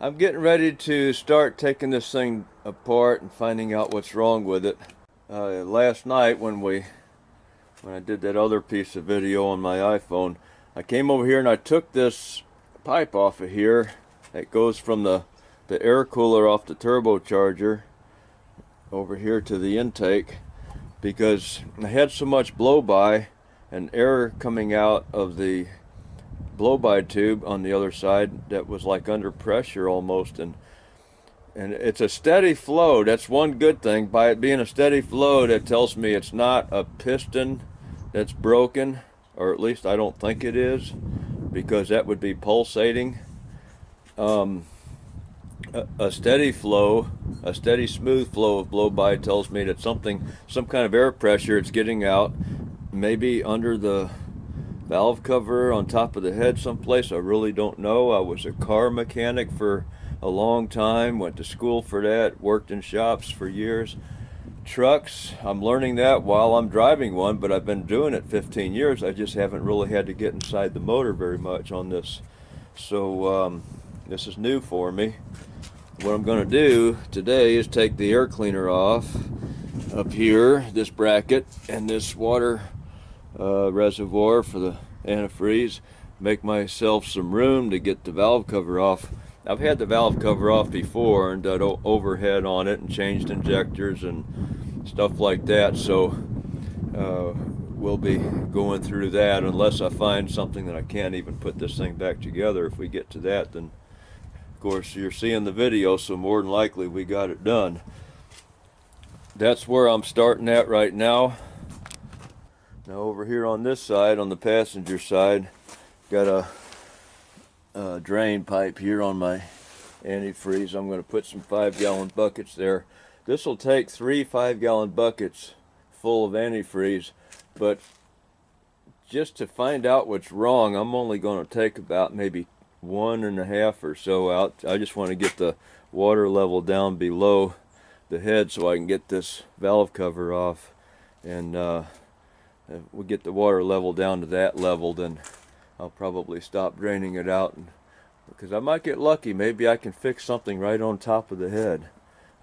I'm getting ready to start taking this thing apart and finding out what's wrong with it. Last night when I did that other piece of video on my iPhone, I came over here and I took this pipe off of here that goes from the air cooler off the turbocharger over here to the intake, because I had so much blow-by and air coming out of the blow-by tube on the other side that was like under pressure almost, and it's a steady flow. That's one good thing. By it being a steady flow, that tells me it's not a piston that's broken, or at least I don't think it is, because that would be pulsating. A steady flow, a steady smooth flow of blow-by tells me that some kind of air pressure it's getting out, maybe under the valve cover on top of the head someplace. I really don't know. I was a car mechanic for a long time, went to school for that, worked in shops for years. Trucks, I'm learning that while I'm driving one, but I've been doing it 15 years. I just haven't really had to get inside the motor very much on this. So this is new for me. What I'm going to do today is take the air cleaner off up here, this bracket, and this water reservoir for the antifreeze, make myself some room to get the valve cover off. I've had the valve cover off before and done overhead on it and changed injectors and stuff like that, so we'll be going through that unless I find something that I can't even put this thing back together. If we get to that, then of course you're seeing the video, so more than likely we got it done. That's where I'm starting at right now. Now over here on this side, on the passenger side, got a drain pipe here on my antifreeze. I'm going to put some 5-gallon buckets there. This will take 3 5-gallon buckets full of antifreeze, but just to find out what's wrong, I'm only going to take about maybe 1.5 or so out. I just want to get the water level down below the head so I can get this valve cover off, and we'll get the water level down to that level, then I'll probably stop draining it out, because I might get lucky. Maybe I can fix something right on top of the head.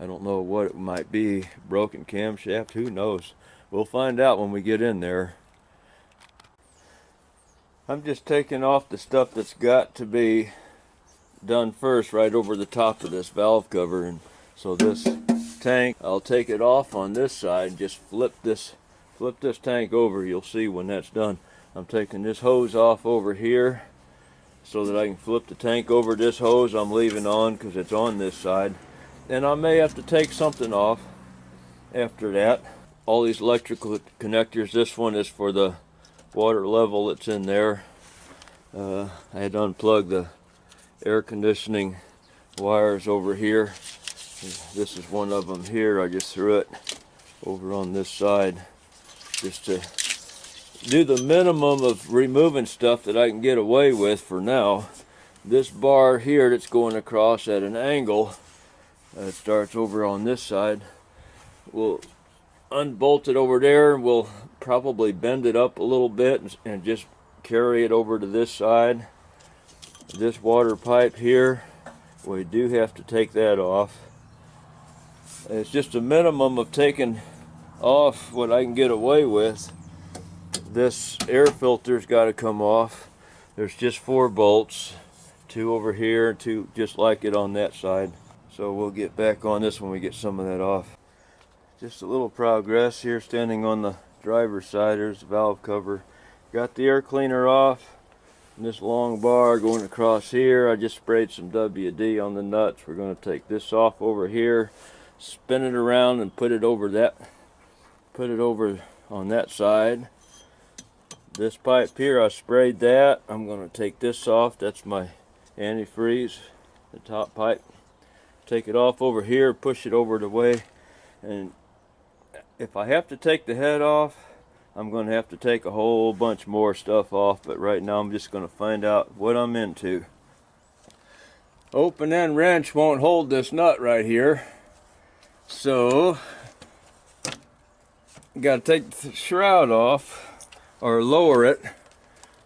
I don't know what it might be. Broken camshaft, who knows? We'll find out when we get in there. I'm just taking off the stuff that's got to be done first, right over the top of this valve cover. And so this tank, I'll take it off on this side and just flip this tank over. You'll see when that's done. I'm taking this hose off over here so that I can flip the tank over. This hose I'm leaving on because it's on this side, and I may have to take something off after that. All these electrical connectors, this one is for the water level that's in there. I had to unplug the air conditioning wires over here. This is one of them here. I just threw it over on this side just to do the minimum of removing stuff that I can get away with for now. This bar here that's going across at an angle, it starts over on this side. We'll unbolt it over there, and we'll probably bend it up a little bit and just carry it over to this side. This water pipe here, we do have to take that off. It's just a minimum of taking off what I can get away with. This air filter's got to come off. There's just 4 bolts, 2 over here, 2 just like it on that side. So we'll get back on this when we get some of that off. Just a little progress here, standing on the driver's side. There's the valve cover. Got the air cleaner off, and this long bar going across here. I just sprayed some WD on the nuts. We're going to take this off over here, spin it around, and put it over on that side. This pipe here, I sprayed that. I'm going to take this off. That's my antifreeze, the top pipe. Take it off over here, push it over the way, and if I have to take the head off, I'm going to have to take a whole bunch more stuff off, but right now I'm just going to find out what I'm into. Open end wrench won't hold this nut right here, so got to take the shroud off or lower it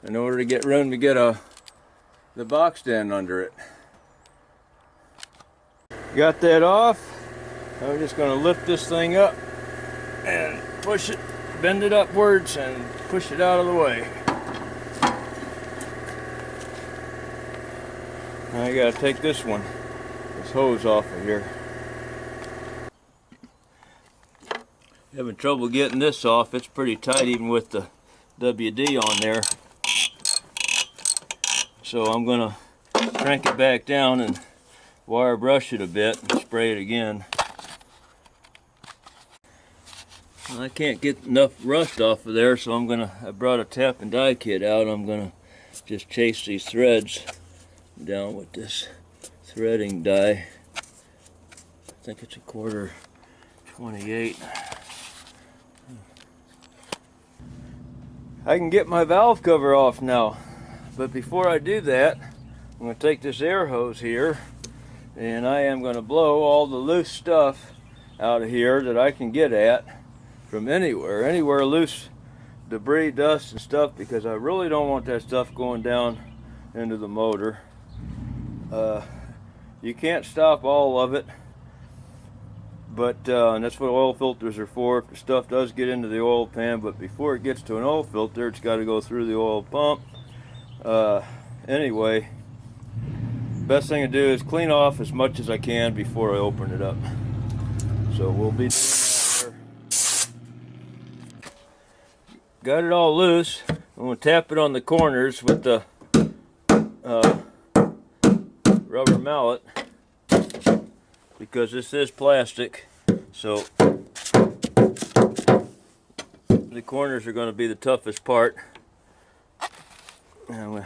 in order to get room to get the box stand under it. got that off. I'm just going to lift this thing up and push it, bend it upwards and push it out of the way. Now I got to take this hose off of here. Having trouble getting this off. It's pretty tight even with the WD on there. So I'm going to crank it back down and wire brush it a bit and spray it again. I can't get enough rust off of there, so I brought a tap and die kit out. I'm gonna just chase these threads down with this threading die. I think it's a 1/4 28. I can get my valve cover off now, but before I do that, I'm going to take this air hose here and I am going to blow all the loose stuff out of here that I can get at from anywhere loose debris, dust and stuff, because I really don't want that stuff going down into the motor. You can't stop all of it, but and that's what oil filters are for, if the stuff does get into the oil pan. But before it gets to an oil filter, it's got to go through the oil pump. Anyway, best thing to do is clean off as much as I can before I open it up. So we'll be got it all loose. I'm going to tap it on the corners with the rubber mallet, because this is plastic, so the corners are going to be the toughest part. And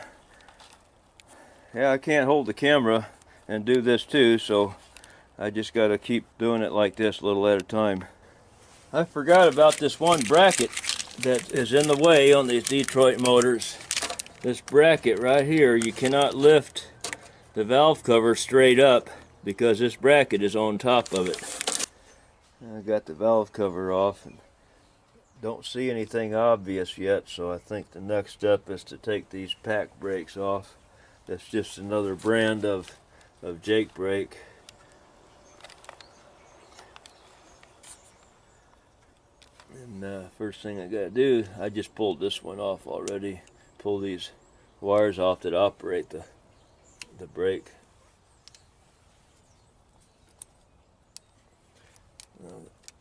yeah, I can't hold the camera and do this too, so I just got to keep doing it like this a little at a time. I forgot about this one bracket that is in the way on these Detroit motors. This bracket right here, you cannot lift the valve cover straight up because this bracket is on top of it. I got the valve cover off and don't see anything obvious yet, so I think the next step is to take these pack brakes off. That's just another brand of Jake brake. And first thing I gotta do, I just pulled this one off already. Pull these wires off that operate the brake.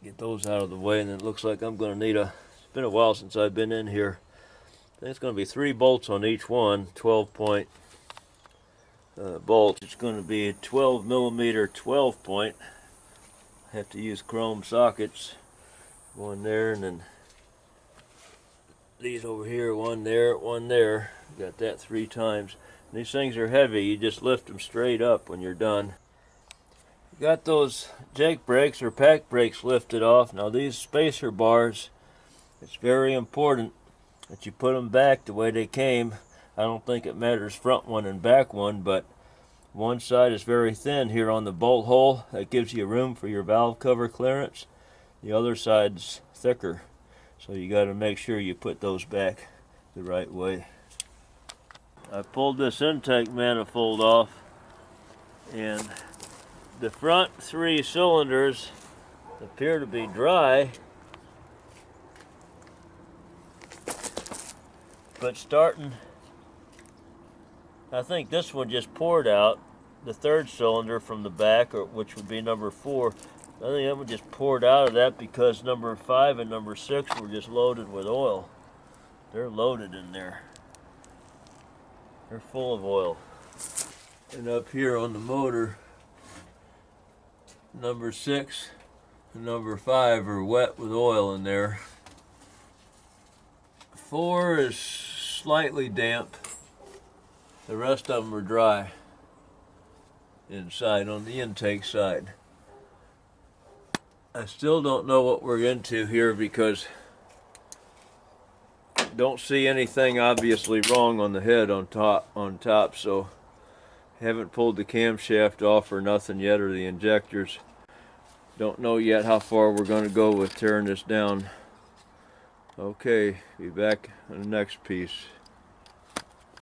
Get those out of the way, and then it looks like I'm gonna need it's been a while since I've been in here. I think it's gonna be 3 bolts on each one, 12-point bolts. It's gonna be a 12mm 12-point. I have to use chrome sockets. One there, and then these over here, one there, one there. Got that 3 times. And these things are heavy. You just lift them straight up when you're done. Got those Jake brakes or pack brakes lifted off. Now these spacer bars, it's very important that you put them back the way they came. I don't think it matters front one and back one, but one side is very thin here on the bolt hole. That gives you room for your valve cover clearance. The other side's thicker, so you got to make sure you put those back the right way. I pulled this intake manifold off, and the front 3 cylinders appear to be dry, but starting, I think this one just poured out, the 3rd cylinder from the back, or which would be number 4. I think that one just poured out of that because number 5 and number 6 were just loaded with oil. They're loaded in there. They're full of oil. And up here on the motor, number 6 and number 5 are wet with oil in there. 4 is slightly damp. The rest of them are dry inside on the intake side. I still don't know what we're into here because I don't see anything obviously wrong on the head on top, so haven't pulled the camshaft off or nothing yet, or the injectors. Don't know yet how far we're going to go with tearing this down. Okay, be back on the next piece.